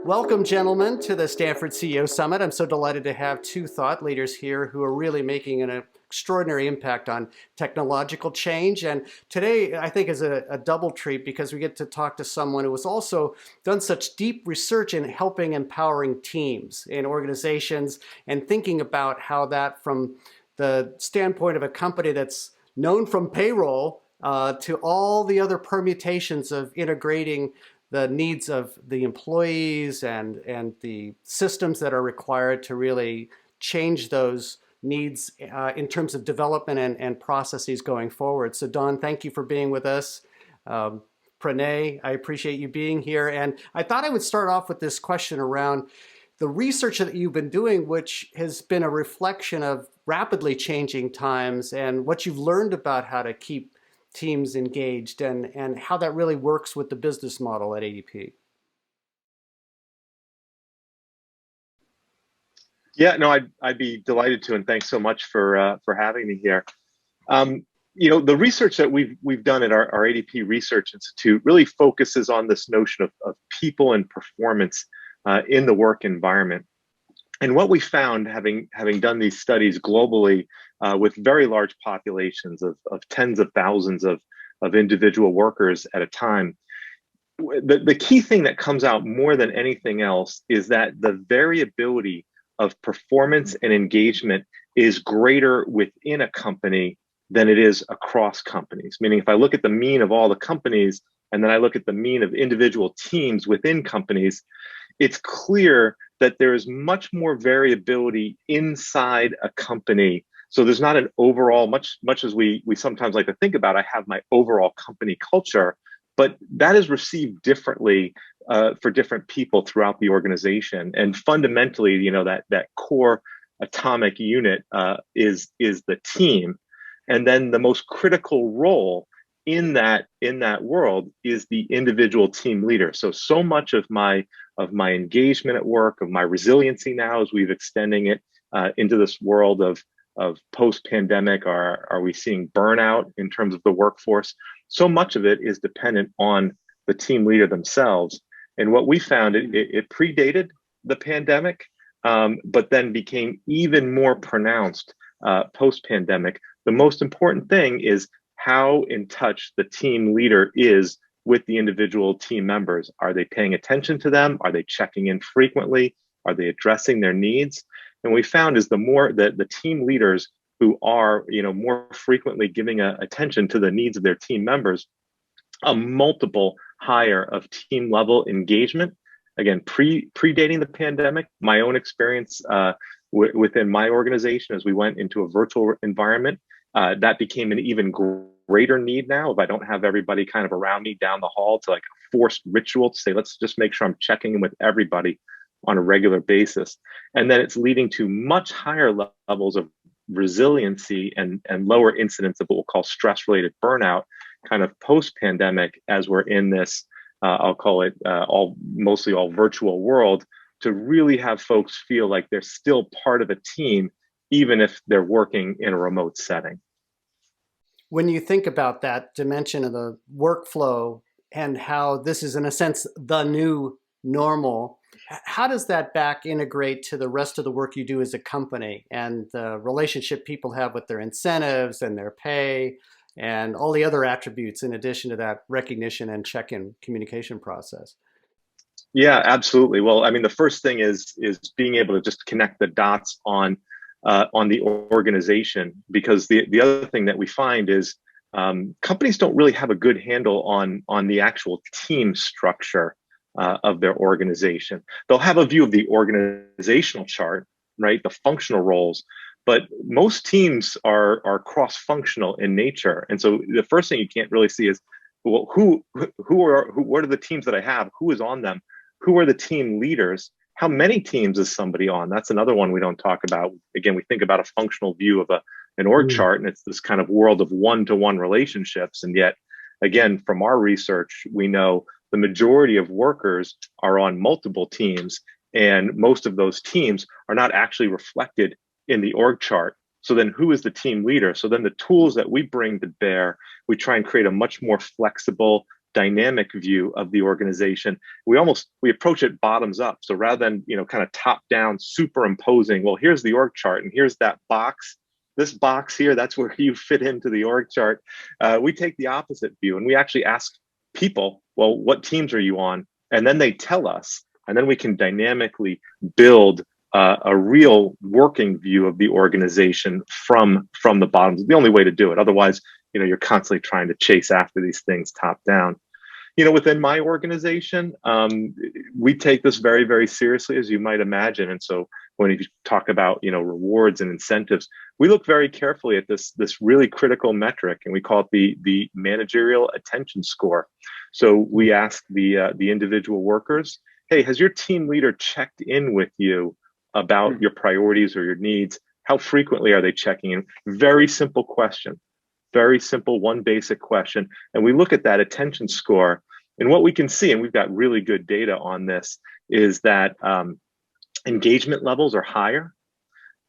Welcome, gentlemen, to the Stanford CEO Summit. I'm so delighted to have two thought leaders here who are really making an extraordinary impact on technological change. And today, I think, is a double treat because we get to talk to someone who has also done such deep research in helping empowering teams in organizations and thinking about how that, from the standpoint of a company that's known from payroll to all the other permutations of integrating the needs of the employees and the systems that are required to really change those needs in terms of development and processes going forward. So Don, thank you for being with us. Pranay, I appreciate you being here. And I thought I would start off with this question around the research that you've been doing, which has been a reflection of rapidly changing times and what you've learned about how to keep teams engaged and how that really works with the business model at ADP. Yeah, no, I'd be delighted to, and thanks so much for having me here. The research that we've done at our ADP Research Institute really focuses on this notion of people and performance in the work environment. And what we found, having done these studies globally with very large populations of tens of thousands of individual workers at a time, the key thing that comes out more than anything else is that the variability of performance and engagement is greater within a company than it is across companies. Meaning, if I look at the mean of all the companies and then I look at the mean of individual teams within companies, it's clear that there is much more variability inside a company. So there's not an overall, much as we sometimes like to think about, I have my overall company culture, but that is received differently for different people throughout the organization. And fundamentally, that core atomic unit is the team. And then the most critical role in that world is the individual team leader. So much of my engagement at work, of my resiliency now, as we've extending it into this world of post-pandemic, are we seeing burnout in terms of the workforce? So much of it is dependent on the team leader themselves. And what we found, it predated the pandemic, but then became even more pronounced post-pandemic. The most important thing is how in touch the team leader is with the individual team members. Are they paying attention to them? Are they checking in frequently? Are they addressing their needs? And we found is the more that the team leaders who are, more frequently giving attention to the needs of their team members, a multiple higher of team level engagement. Again, predating the pandemic, my own experience within my organization as we went into a virtual environment, that became an even greater need now. If I don't have everybody kind of around me down the hall to like a forced ritual to say, let's just make sure I'm checking in with everybody on a regular basis. And then it's leading to much higher levels of resiliency and lower incidence of what we'll call stress-related burnout kind of post-pandemic as we're in this, I'll call it mostly all virtual world, to really have folks feel like they're still part of a team, even if they're working in a remote setting. When you think about that dimension of the workflow and how this is, in a sense, the new normal, how does that back integrate to the rest of the work you do as a company and the relationship people have with their incentives and their pay and all the other attributes in addition to that recognition and check-in communication process? Yeah, absolutely. Well, I mean, the first thing is being able to just connect the dots on the organization, because the other thing that we find is companies don't really have a good handle on the actual team structure of their organization. They'll have a view of the organizational chart, right? The functional roles, but most teams are cross-functional in nature. And so the first thing you can't really see is, well, what are the teams that I have? Who is on them? Who are the team leaders? How many teams is somebody on? That's another one we don't talk about. Again, we think about a functional view of an org chart, and it's this kind of world of one-to-one relationships. And yet, again, from our research, we know the majority of workers are on multiple teams, and most of those teams are not actually reflected in the org chart. So then who is the team leader? So then the tools that we bring to bear, we try and create a much more flexible, dynamic view of the organization. We approach it bottoms up. So rather than kind of top down superimposing, well, here's the org chart and here's that box. This box here, that's where you fit into the org chart. We take the opposite view and we actually ask people, well, what teams are you on? And then they tell us, and then we can dynamically build a real working view of the organization from the bottom. It's the only way to do it. Otherwise, you're constantly trying to chase after these things top down. Within my organization, we take this very, very seriously, as you might imagine. And so when you talk about, rewards and incentives, we look very carefully at this really critical metric, and we call it the managerial attention score. So we ask the individual workers, hey, has your team leader checked in with you about your priorities or your needs? How frequently are they checking in? Very simple question. Very simple, one basic question. And we look at that attention score. And what we can see, and we've got really good data on this, is that engagement levels are higher,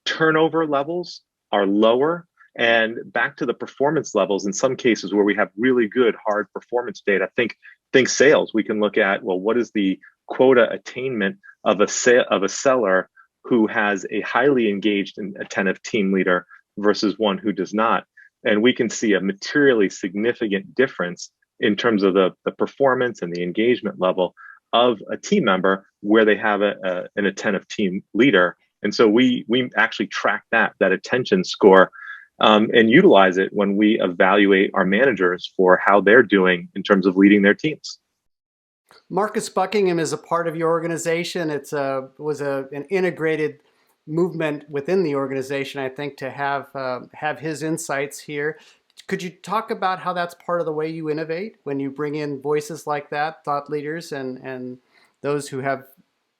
turnover levels are lower, and back to the performance levels in some cases where we have really good hard performance data. Think sales. We can look at, well, what is the quota attainment of a seller who has a highly engaged and attentive team leader versus one who does not. And we can see a materially significant difference in terms of the performance and the engagement level of a team member where they have an attentive team leader. And so we actually track that attention score and utilize it when we evaluate our managers for how they're doing in terms of leading their teams. Marcus Buckingham is a part of your organization. It was an integrated movement within the organization, I think, to have his insights here. Could you talk about how that's part of the way you innovate when you bring in voices like that, thought leaders, and those who have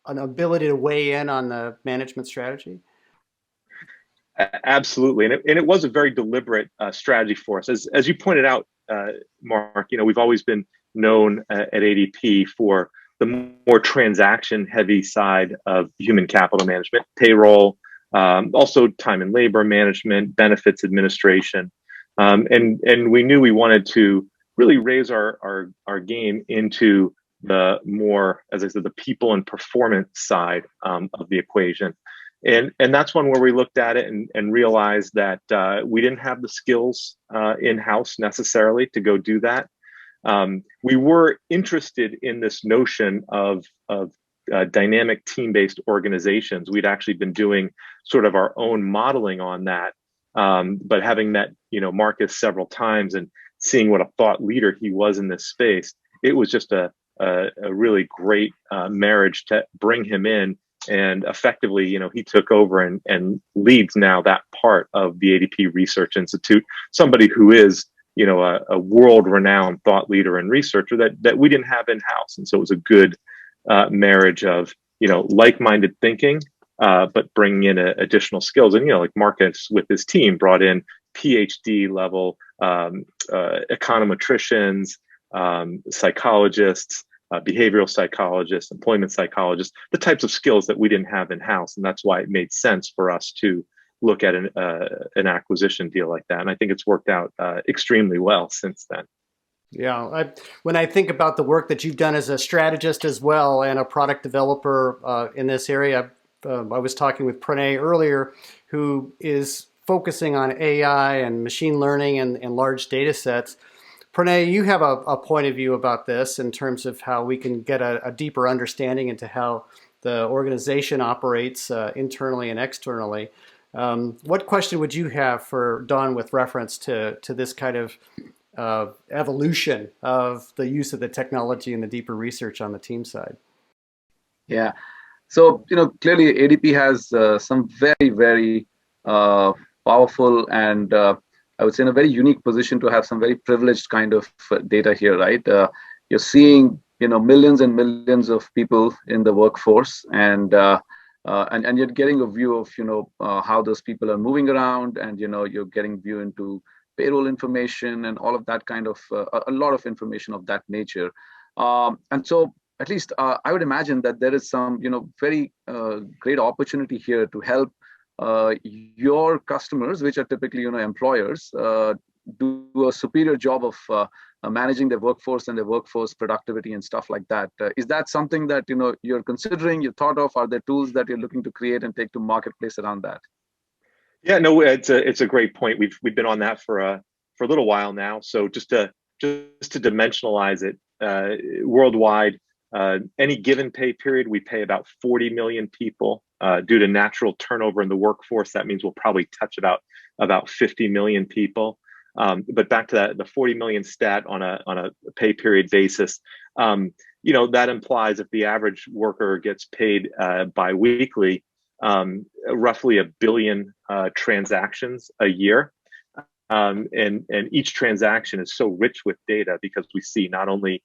an ability to weigh in on the management strategy? Absolutely, and it was a very deliberate strategy for us, as you pointed out, Mark. We've always been known at ADP for the more transaction-heavy side of human capital management, payroll, also time and labor management, benefits administration, and we knew we wanted to really raise our game into the more, as I said, the people and performance side of the equation. And that's one where we looked at it and realized that we didn't have the skills in-house necessarily to go do that. We were interested in this notion of dynamic team-based organizations. We'd actually been doing sort of our own modeling on that, but having met Marcus several times and seeing what a thought leader he was in this space, it was just a really great marriage to bring him in. And effectively, he took over and leads now that part of the ADP Research Institute, somebody who is a world-renowned thought leader and researcher that we didn't have in-house. And so it was a good marriage of, like-minded thinking, but bringing in additional skills. And, like Marcus with his team brought in PhD level econometricians, psychologists, behavioral psychologists, employment psychologists, the types of skills that we didn't have in-house. And that's why it made sense for us to look at an acquisition deal like that. And I think it's worked out extremely well since then. Yeah, when I think about the work that you've done as a strategist as well and a product developer in this area, I was talking with Pranay earlier, who is focusing on AI and machine learning and large data sets. Pranay, you have a point of view about this in terms of how we can get a deeper understanding into how the organization operates internally and externally. What question would you have for Don with reference to this kind of evolution of the use of the technology and the deeper research on the team side? Yeah. So, clearly ADP has some very, very powerful and I would say in a very unique position to have some very privileged kind of data here, right? You're seeing, millions and millions of people in the workforce, and you're getting a view of, how those people are moving around, and you're getting view into payroll information and all of that kind of a lot of information of that nature. And so, at least I would imagine that there is some, very great opportunity here to help your customers, which are typically employers, do a superior job of managing their workforce and their workforce productivity and stuff like that. Is that something that you're considering, you thought of? Are there tools that you're looking to create and take to marketplace around that? Yeah, no, it's a great point. We've been on that for a little while now. So just to dimensionalize it, worldwide, any given pay period, we pay about 40 million people. Due to natural turnover in the workforce, that means we'll probably touch about 50 million people. But back to the 40 million stat on a pay period basis, that implies if the average worker gets paid biweekly, roughly 1 billion transactions a year. And each transaction is so rich with data because we see not only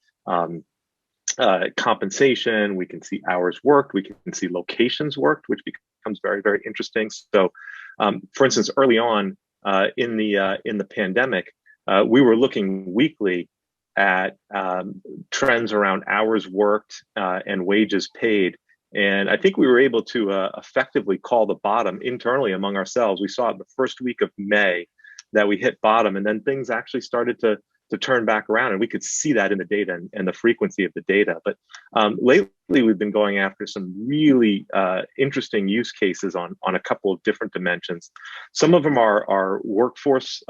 compensation, we can see hours worked, we can see locations worked, which becomes very, very interesting. So, for instance, early on in the pandemic, we were looking weekly at trends around hours worked and wages paid. And I think we were able to effectively call the bottom internally among ourselves. We saw it the first week of May that we hit bottom, and then things actually started to turn back around, and we could see that in the data and the frequency of the data. But lately, we've been going after some really interesting use cases on a couple of different dimensions. Some of them are workforce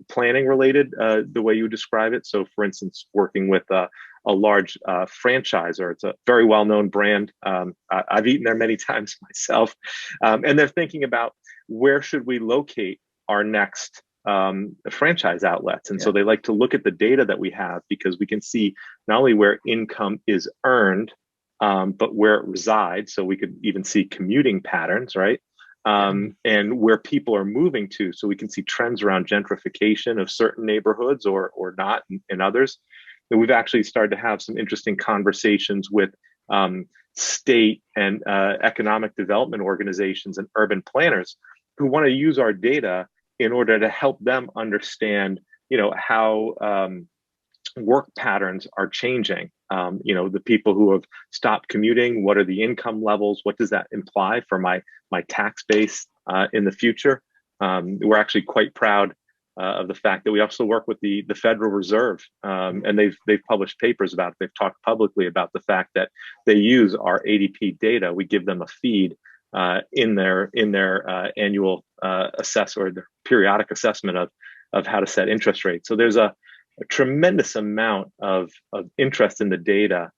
planning related, the way you describe it. So, for instance, working with a large franchisor. It's a very well-known brand. I've eaten there many times myself, and they're thinking about where should we locate our next franchise outlets. And so they like to look at the data that we have, because we can see not only where income is earned, but where it resides. So we could even see commuting patterns, right? And where people are moving to. So we can see trends around gentrification of certain neighborhoods or not in others. And we've actually started to have some interesting conversations with state and economic development organizations and urban planners who want to use our data in order to help them understand, how work patterns are changing. The people who have stopped commuting, what are the income levels? What does that imply for my tax base in the future? We're actually quite proud of the fact that we also work with the Federal Reserve, and they've published papers about it. They've talked publicly about the fact that they use our ADP data. We give them a feed in their annual assess or their periodic assessment of how to set interest rates. So there's a tremendous amount of interest in the data.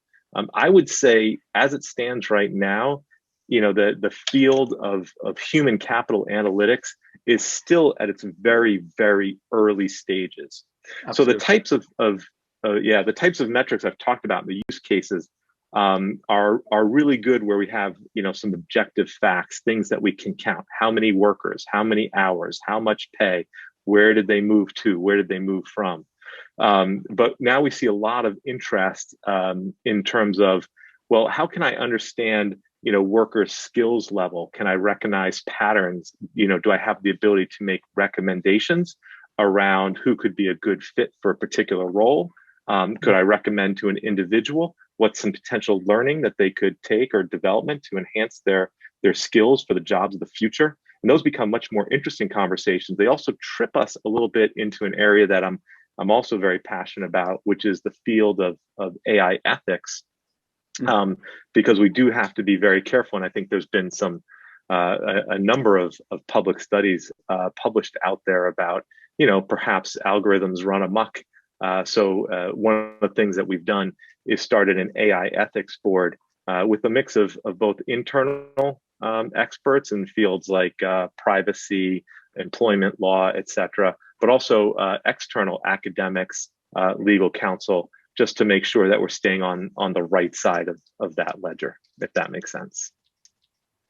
I would say, as it stands right now, the field of human capital analytics is still at its very, very early stages. Absolutely. So the types of metrics I've talked about in the use cases are really good, where we have some objective facts, things that we can count: how many workers, how many hours, how much pay, where did they move to, where did they move from. But now we see a lot of interest in terms of, well, how can I understand workers' skills level? Can I recognize patterns? Do I have the ability to make recommendations around who could be a good fit for a particular role? Could I recommend to an individual what's some potential learning that they could take or development to enhance their skills for the jobs of the future? And those become much more interesting conversations. They also trip us a little bit into an area that I'm also very passionate about, which is the field of AI ethics, because we do have to be very careful. And I think there's been a number of public studies published out there about, perhaps algorithms run amok. So one of the things that we've done is started an AI ethics board with a mix of both internal experts in fields like privacy, employment law, et cetera, but also external academics, legal counsel, just to make sure that we're staying on the right side of that ledger, if that makes sense.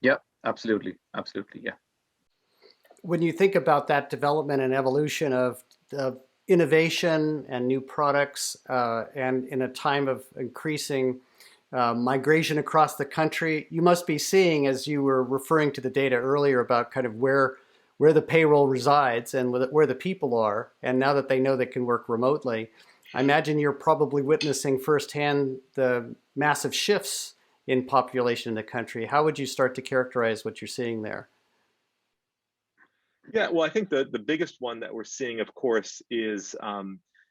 Yeah, absolutely. Absolutely. Yeah. When you think about that development and evolution of innovation and new products, and in a time of increasing migration across the country, you must be seeing, as you were referring to the data earlier about kind of where the payroll resides and where the people are, and now that they know they can work remotely, I imagine you're probably witnessing firsthand the massive shifts in population in the country. How would you start to characterize what you're seeing there? Yeah, well, I think the biggest one that we're seeing, of course, is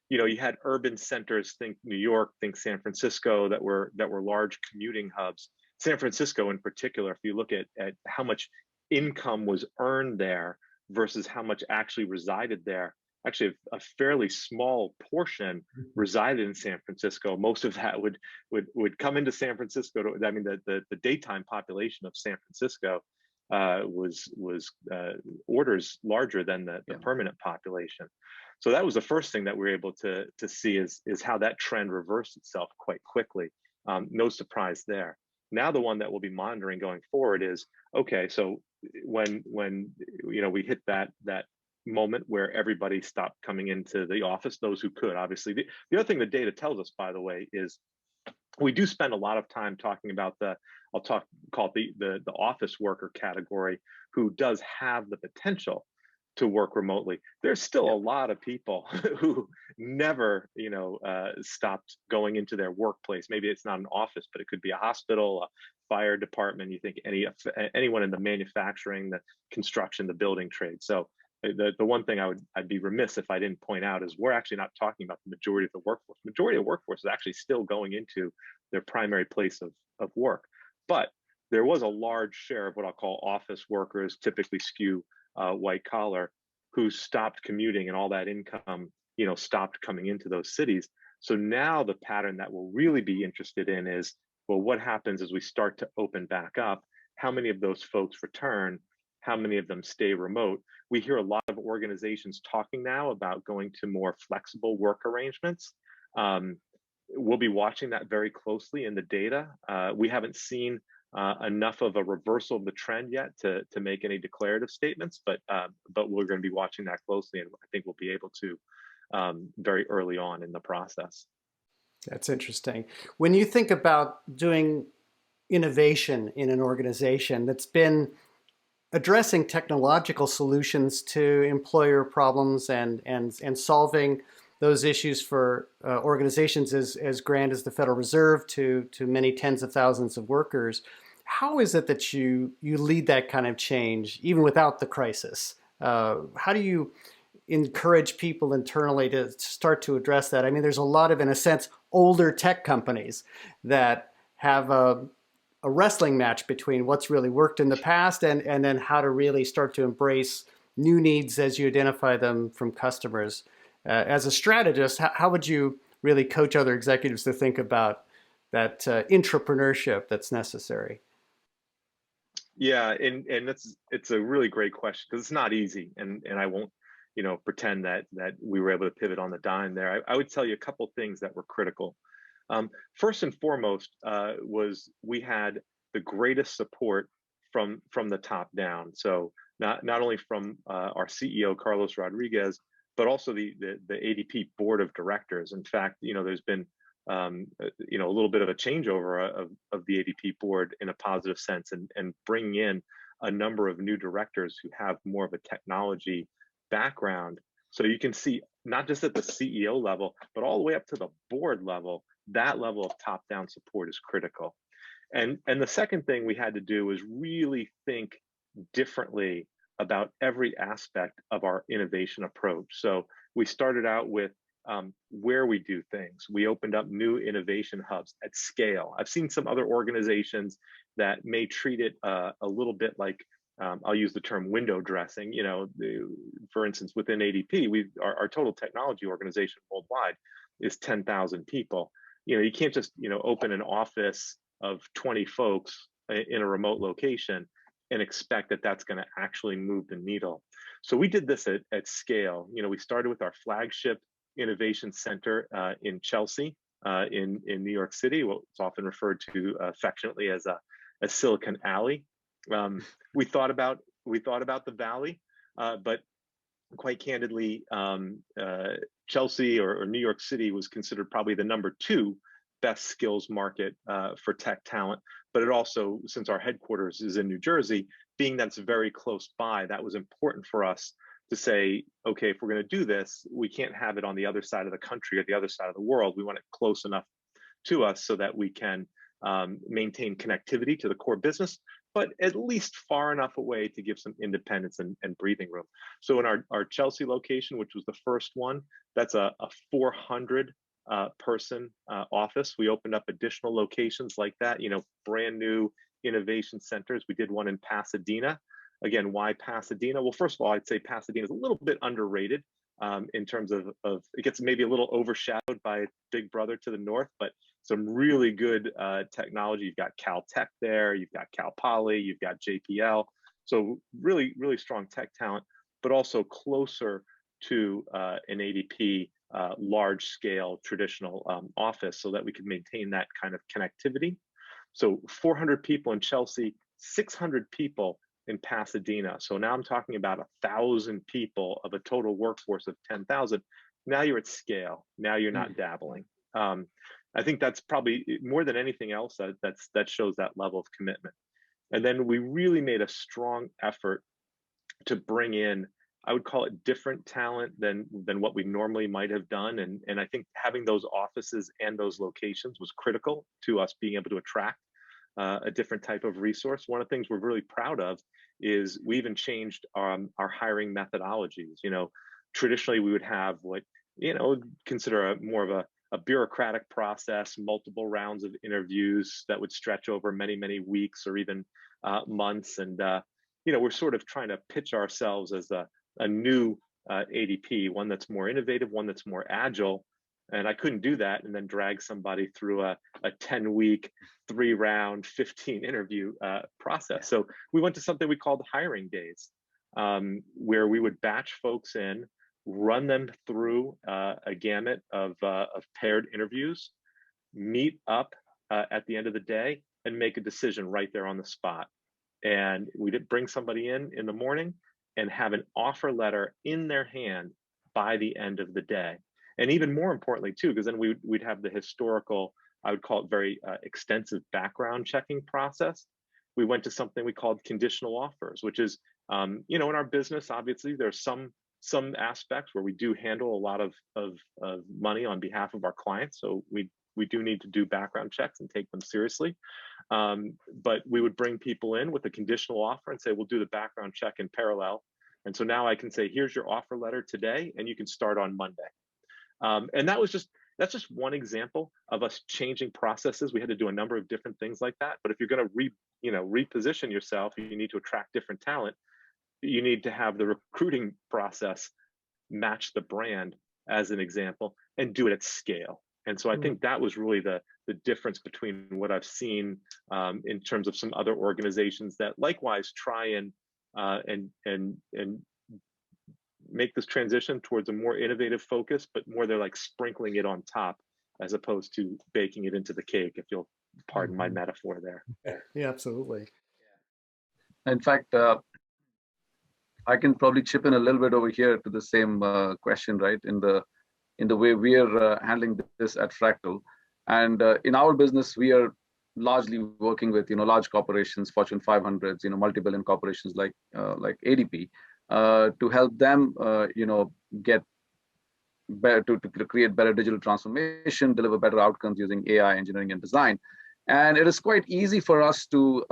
you had urban centers, think New York, think San Francisco, that were large commuting hubs. San Francisco, in particular, if you look at how much income was earned there versus how much actually resided there, actually a fairly small portion resided in San Francisco. Most of that would come into San Francisco. I mean, the daytime population of San Francisco was orders larger than the Yeah. permanent population. So that was the first thing that we were able to see is how that trend reversed itself quite quickly. No surprise there. Now the one that we'll be monitoring going forward is okay. So when we hit that moment where everybody stopped coming into the office, those who could, obviously. The other thing the data tells us, by the way, is we do spend a lot of time talking about call it the office worker category who does have the potential to work remotely. There's still a lot of people who never stopped going into their workplace. Maybe it's not an office, but it could be a hospital, a fire department. You think anyone in the manufacturing, the construction, the building trade. So the one thing I'd be remiss if I didn't point out is we're actually not talking about the majority of the workforce. Majority of the workforce is actually still going into their primary place of work. But there was a large share of what I'll call office workers, typically skew white collar, who stopped commuting and all that income, stopped coming into those cities. So now the pattern that we'll really be interested in is, well, what happens as we start to open back up? How many of those folks return? How many of them stay remote? We hear a lot of organizations talking now about going to more flexible work arrangements. We'll be watching that very closely in the data. We haven't seen enough of a reversal of the trend yet to make any declarative statements, but we're going to be watching that closely, and I think we'll be able to very early on in the process. That's interesting. When you think about doing innovation in an organization that's been addressing technological solutions to employer problems and solving those issues for organizations as grand as the Federal Reserve to many tens of thousands of workers, how is it that you lead that kind of change even without the crisis? How do you encourage people internally to start to address that? I mean, there's a lot of, in a sense, older tech companies that have a wrestling match between what's really worked in the past and then how to really start to embrace new needs as you identify them from customers. As a strategist, how would you really coach other executives to think about that intrapreneurship that's necessary? Yeah, and it's a really great question because it's not easy, and I won't pretend that we were able to pivot on the dime there. I would tell you a couple things that were critical. First and foremost was we had the greatest support from the top down. So not only from our CEO Carlos Rodriguez, but also the ADP board of directors. In fact, there's been a little bit of a changeover of the ADP board in a positive sense, and bringing in a number of new directors who have more of a technology background. So you can see not just at the CEO level, but all the way up to the board level, that level of top-down support is critical. And the second thing we had to do was really think differently about every aspect of our innovation approach. So we started out with where we do things. We opened up new innovation hubs at scale. I've seen some other organizations that may treat it a little bit like, I'll use the term window dressing. For instance, within ADP, our total technology organization worldwide is 10,000 people. You can't just open an office of 20 folks in a remote location and expect that that's going to actually move the needle. So we did this at scale. We started with our flagship innovation center in Chelsea, in New York City, what's often referred to affectionately as Silicon Alley. We thought about the Valley, but quite candidly, Chelsea or New York City was considered probably the number 2 best skills market for tech talent. But it also, since our headquarters is in New Jersey, being that it's very close by, that was important for us to say, okay, if we're going to do this, we can't have it on the other side of the country or the other side of the world. We want it close enough to us so that we can maintain connectivity to the core business, but at least far enough away to give some independence and breathing room. So in our Chelsea location, which was the first one, that's a 400 person office. We opened up additional locations like that, brand new innovation centers. We did one in Pasadena. Again, why Pasadena? Well, first of all, I'd say Pasadena is a little bit underrated in terms of it gets maybe a little overshadowed by Big Brother to the north, but some really good technology. You've got Caltech there, you've got Cal Poly, you've got JPL. So really, really strong tech talent, but also closer to an ADP large scale traditional office so that we could maintain that kind of connectivity. So 400 people in Chelsea, 600 people in Pasadena. So now I'm talking about 1,000 people of a total workforce of 10,000. Now you're at scale. Now you're not dabbling. I think that's probably more than anything else that shows that level of commitment. And then we really made a strong effort to bring in, I would call it different talent than what we normally might have done. And I think having those offices and those locations was critical to us being able to attract a different type of resource. One of the things we're really proud of is we even changed our hiring methodologies. Traditionally we would have what, consider more of a bureaucratic process, multiple rounds of interviews that would stretch over many, many weeks or even months. And, we're sort of trying to pitch ourselves as a new ADP, one that's more innovative, one that's more agile. And I couldn't do that and then drag somebody through a 10-week, 3-round, 15 interview process. So we went to something we called hiring days, where we would batch folks in, run them through a gamut of paired interviews, meet up at the end of the day, and make a decision right there on the spot. And we did bring somebody in the morning and have an offer letter in their hand by the end of the day. And even more importantly, too, because then we'd have the historical, I would call it very extensive background checking process. We went to something we called conditional offers, which is, in our business, obviously, there's some aspects where we do handle a lot of money on behalf of our clients. So we do need to do background checks and take them seriously. But we would bring people in with a conditional offer and say, we'll do the background check in parallel. And so now I can say, here's your offer letter today, and you can start on Monday. And that's just one example of us changing processes. We had to do a number of different things like that. But if you're going to reposition yourself, you need to attract different talent. You need to have the recruiting process match the brand, as an example, and do it at scale. And so I think that was really the difference between what I've seen in terms of some other organizations that likewise try and make this transition towards a more innovative focus, but more they're like sprinkling it on top as opposed to baking it into the cake, if you'll pardon my metaphor there. Yeah, absolutely. In fact, I can probably chip in a little bit over here to the same question, right? In the way we are handling this at Fractal. And in our business, we are largely working with large corporations, Fortune 500s, multi-billion corporations like ADP. To help them, get better to create better digital transformation, deliver better outcomes using AI, engineering, and design. And it is quite easy for us to,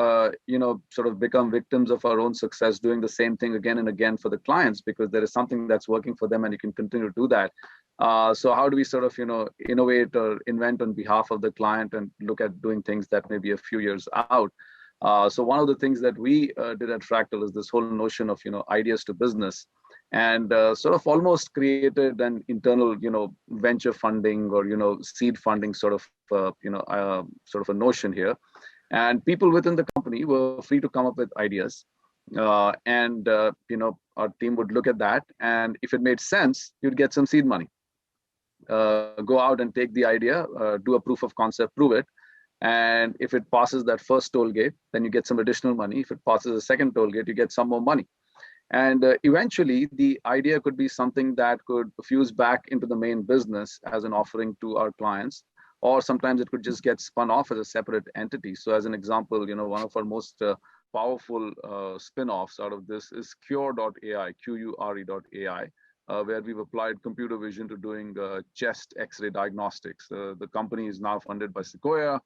sort of become victims of our own success, doing the same thing again and again for the clients, because there is something that's working for them, and you can continue to do that. So how do we sort of, innovate or invent on behalf of the client and look at doing things that may be a few years out? So one of the things that we did at Fractal is this whole notion of, ideas to business, and sort of almost created an internal, venture funding or, seed funding sort of, sort of a notion here. And people within the company were free to come up with ideas. And, our team would look at that. And if it made sense, you'd get some seed money. Go out and take the idea, do a proof of concept, prove it. And if it passes that first toll gate, then you get some additional money. If it passes a second toll gate, you get some more money. And eventually, the idea could be something that could fuse back into the main business as an offering to our clients, or sometimes it could just get spun off as a separate entity. So as an example, one of our most powerful spin-offs out of this is Qure.ai, Qure.ai, where we've applied computer vision to doing chest X-ray diagnostics. The company is now funded by Sequoia.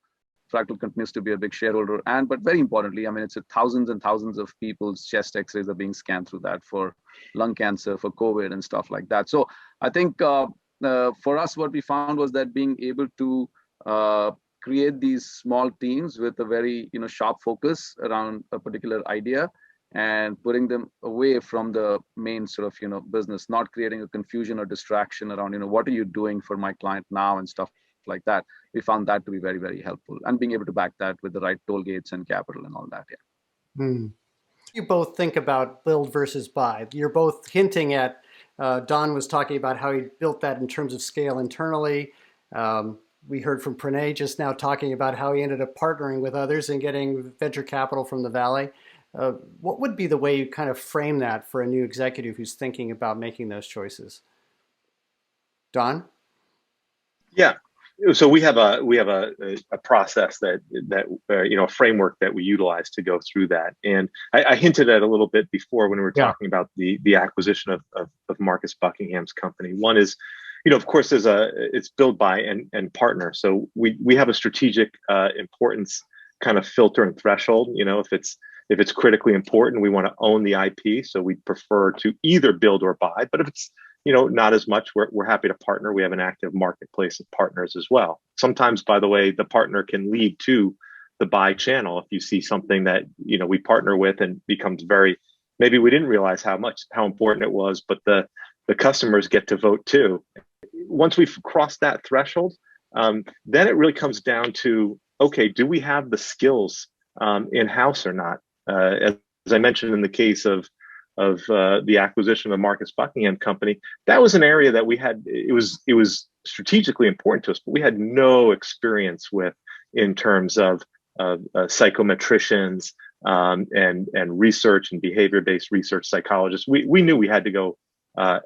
Fractal continues to be a big shareholder, but very importantly, I mean, it's thousands and thousands of people's chest X-rays are being scanned through that for lung cancer, for COVID, and stuff like that. So I think for us, what we found was that being able to create these small teams with a very sharp focus around a particular idea and putting them away from the main sort of business, not creating a confusion or distraction around what are you doing for my client now and stuff like that. We found that to be very, very helpful, and being able to back that with the right toll gates and capital and all that. You both think about build versus buy. You're both hinting at, Don was talking about how he built that in terms of scale internally. We heard from Pranay just now talking about how he ended up partnering with others and getting venture capital from the Valley. What would be the way you kind of frame that for a new executive who's thinking about making those choices? Don? Yeah. So we have a process that a framework that we utilize to go through that, and I hinted at a little bit before when we were talking about the acquisition of Marcus Buckingham's company. One is, of course, it's build, buy, and partner. So we have a strategic importance kind of filter and threshold. If it's critically important, we want to own the IP. So we prefer to either build or buy. But if it's not as much, we're happy to partner. We have an active marketplace of partners as well. Sometimes, by the way, the partner can lead to the buy channel. If you see something that we partner with and becomes maybe we didn't realize how important it was, but the customers get to vote too. Once we've crossed that threshold, then it really comes down to, okay, do we have the skills in-house or not? As I mentioned in the case of the acquisition of the Marcus Buckingham company, that was an area that we had. It was strategically important to us, but we had no experience with in terms of psychometricians and research and behavior-based research psychologists. We knew we had to go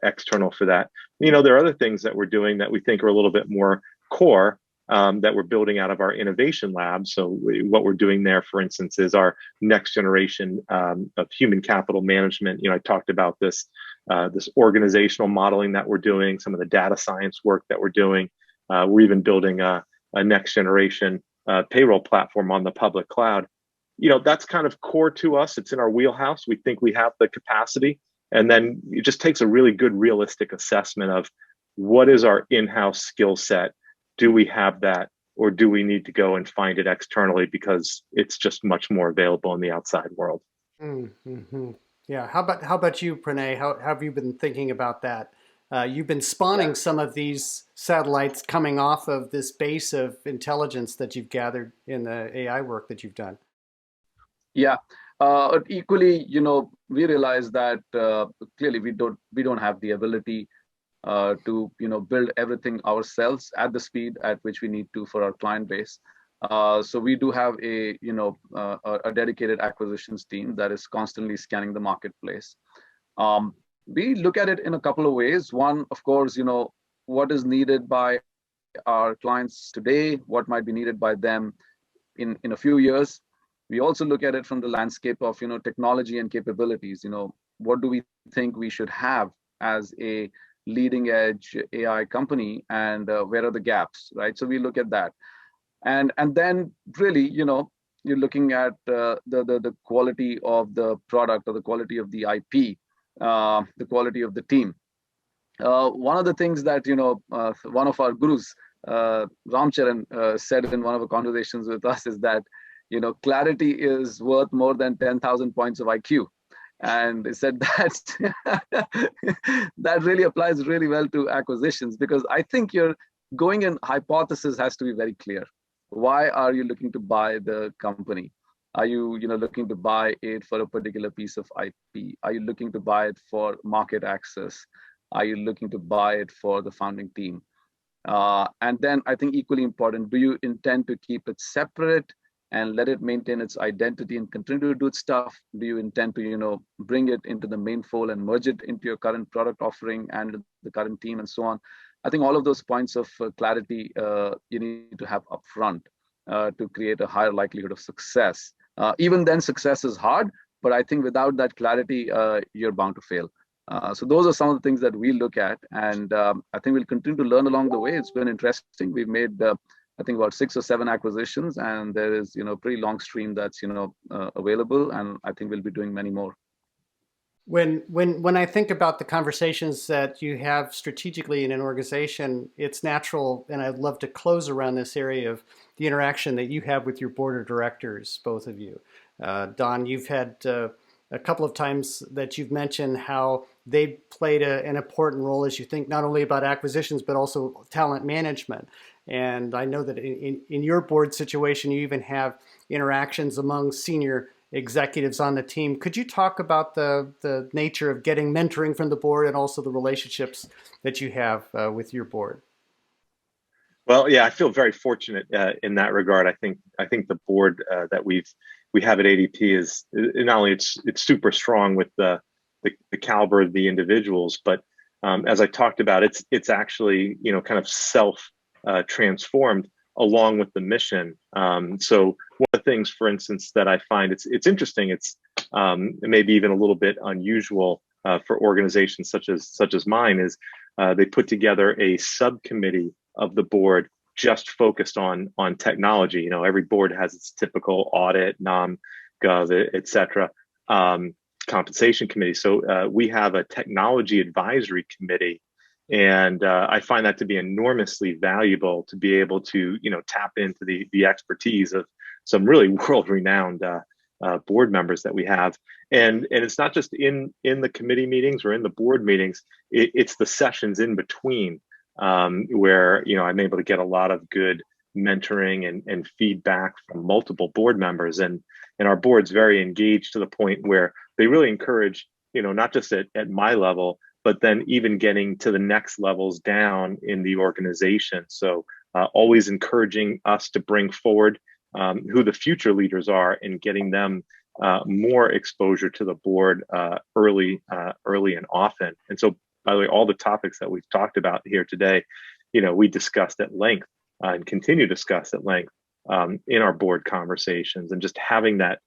external for that. There are other things that we're doing that we think are a little bit more core. That we're building out of our innovation lab. So what we're doing there, for instance, is our next generation of human capital management. I talked about this organizational modeling that we're doing, some of the data science work that we're doing. We're even building a next generation payroll platform on the public cloud. That's kind of core to us. It's in our wheelhouse. We think we have the capacity. And then it just takes a really good, realistic assessment of what is our in-house skill set. Do we have that, or do we need to go and find it externally because it's just much more available in the outside world? Mm-hmm. Yeah. How about you, Pranay? How have you been thinking about that? You've been spawning some of these satellites coming off of this base of intelligence that you've gathered in the AI work that you've done. Yeah. Equally, we realize that clearly we don't have the ability to build everything ourselves at the speed at which we need to for our client base. So we do have a dedicated acquisitions team that is constantly scanning the marketplace. We look at it in a couple of ways. One, of course, what is needed by our clients today, what might be needed by them in a few years. We also look at it from the landscape of technology and capabilities. What do we think we should have as a leading edge AI company, and where are the gaps, right? So we look at that, and then really, you're looking at the quality of the product or the quality of the IP, the quality of the team. One of the things that one of our gurus, Ramcharan, said in one of the conversations with us is that clarity is worth more than 10,000 points of IQ. And he said that really applies really well to acquisitions, because I think you're going in hypothesis has to be very clear. Why are you looking to buy the company? Are you looking to buy it for a particular piece of IP? Are you looking to buy it for market access? Are you looking to buy it for the founding team? And then I think equally important, do you intend to keep it separate and let it maintain its identity and continue to do its stuff? Do you intend to, bring it into the main fold and merge it into your current product offering and the current team and so on? I think all of those points of clarity you need to have upfront to create a higher likelihood of success. Even then, success is hard, but I think without that clarity, you're bound to fail. So those are some of the things that we look at, and I think we'll continue to learn along the way. It's been interesting. We've made I think about 6 or 7 acquisitions, and there is pretty long stream that's available, and I think we'll be doing many more. When I think about the conversations that you have strategically in an organization, it's natural, and I'd love to close around this area of the interaction that you have with your board of directors, both of you. Don, you've had a couple of times that you've mentioned how they played an important role as you think not only about acquisitions, but also talent management. And I know that in your board situation, you even have interactions among senior executives on the team. Could you talk about the nature of getting mentoring from the board and also the relationships that you have with your board? Well, yeah, I feel very fortunate in that regard. I think the board that we have at ADP is not only it's super strong with the caliber of the individuals, but as I talked about, it's actually kind of self transformed along with the mission. So one of the things, for instance, that I find it's interesting, it's maybe even a little bit unusual for organizations such as mine, is they put together a subcommittee of the board just focused on technology. Every board has its typical audit, nom, gov, et cetera, compensation committee. So we have a technology advisory committee. And I find that to be enormously valuable to be able to, tap into the expertise of some really world-renowned board members that we have. And it's not just in the committee meetings or in the board meetings, it's the sessions in between where, I'm able to get a lot of good mentoring and feedback from multiple board members. And our board's very engaged to the point where they really encourage, not just at my level, but then even getting to the next levels down in the organization. So always encouraging us to bring forward who the future leaders are and getting them more exposure to the board early and often. And so, by the way, all the topics that we've talked about here today, we discussed at length and continue to discuss at length in our board conversations, and just having that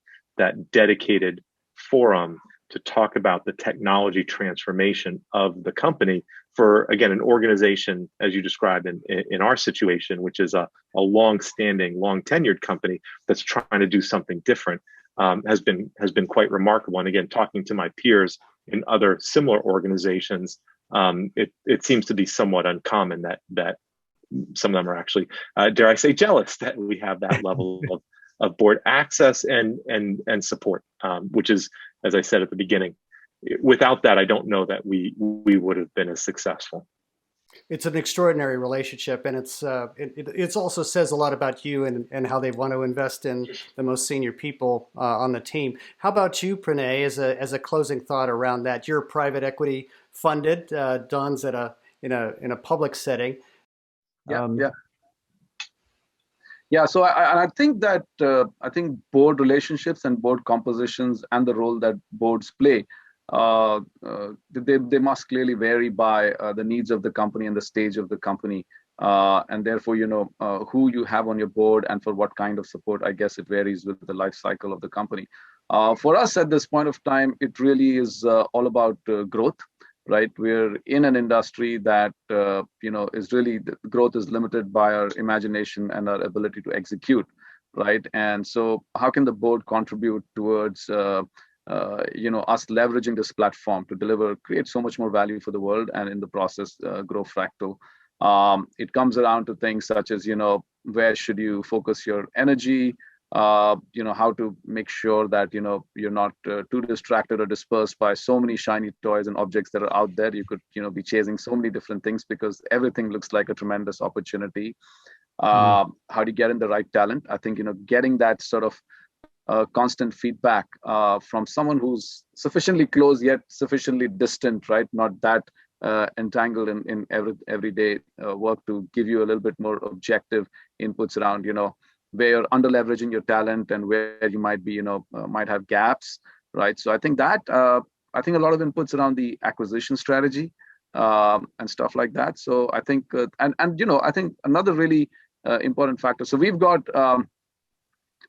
dedicated forum to talk about the technology transformation of the company for, again, an organization, as you described in our situation, which is a long-standing, long-tenured company that's trying to do something different, has been quite remarkable. And again, talking to my peers in other similar organizations, it seems to be somewhat uncommon that some of them are actually, dare I say, jealous that we have that level of board access and support, which is, as I said at the beginning, without that, I don't know that we would have been as successful. It's an extraordinary relationship, and it also says a lot about you and how they want to invest in the most senior people on the team. How about you, Pranay, as a closing thought around that? You're private equity funded. Don's in a public setting. Yeah, so I think that I think board relationships and board compositions and the role that boards play, they must clearly vary by the needs of the company and the stage of the company, and therefore who you have on your board and for what kind of support. I guess it varies with the life cycle of the company. For us at this point of time, it really is all about growth. Right, we're in an industry that is really, the growth is limited by our imagination and our ability to execute, right? And so, how can the board contribute towards us leveraging this platform to create so much more value for the world, and in the process grow Fractal? It comes around to things such as where should you focus your energy? How to make sure that you're not too distracted or dispersed by so many shiny toys and objects that are out there. You could be chasing so many different things because everything looks like a tremendous opportunity. How do you get in the right talent? I think getting that sort of constant feedback from someone who's sufficiently close yet sufficiently distant, right? Not that entangled in everyday work, to give you a little bit more objective inputs around where you're under leveraging your talent and where you might be might have gaps, right? So I think that I think a lot of inputs around the acquisition strategy and stuff like that. So I think and I think another really important factor. So we've got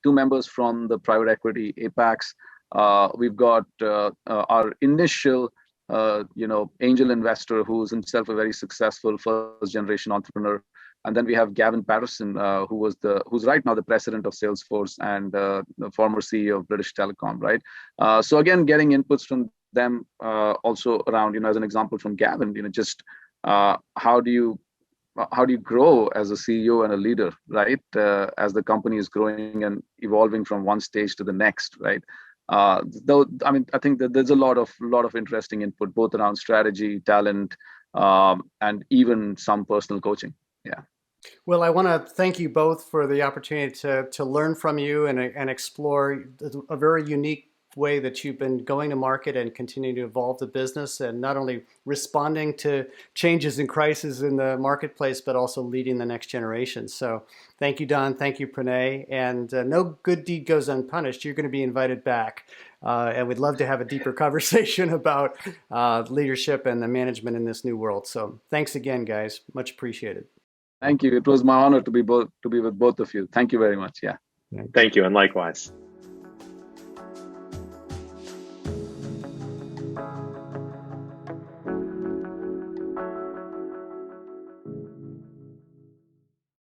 2 members from the private equity apex. We've got our initial angel investor, who's himself a very successful first generation entrepreneur, And then we have Gavin Patterson, who's right now the president of Salesforce and the former CEO of British Telecom, right? So again, getting inputs from them also around, as an example from Gavin, just how do you grow as a CEO and a leader, right? As the company is growing and evolving from one stage to the next, right? Though, I think that there's a lot of interesting input, both around strategy, talent, and even some personal coaching. Yeah. Well, I want to thank you both for the opportunity to learn from you and explore a very unique way that you've been going to market and continuing to evolve the business, and not only responding to changes and crises in the marketplace, but also leading the next generation. So thank you, Don. Thank you, Pranay. And no good deed goes unpunished. You're going to be invited back. And we'd love to have a deeper conversation about leadership and the management in this new world. So thanks again, guys. Much appreciated. Thank you. It was my honor to be with both of you. Thank you very much. Yeah. Thank you, and likewise.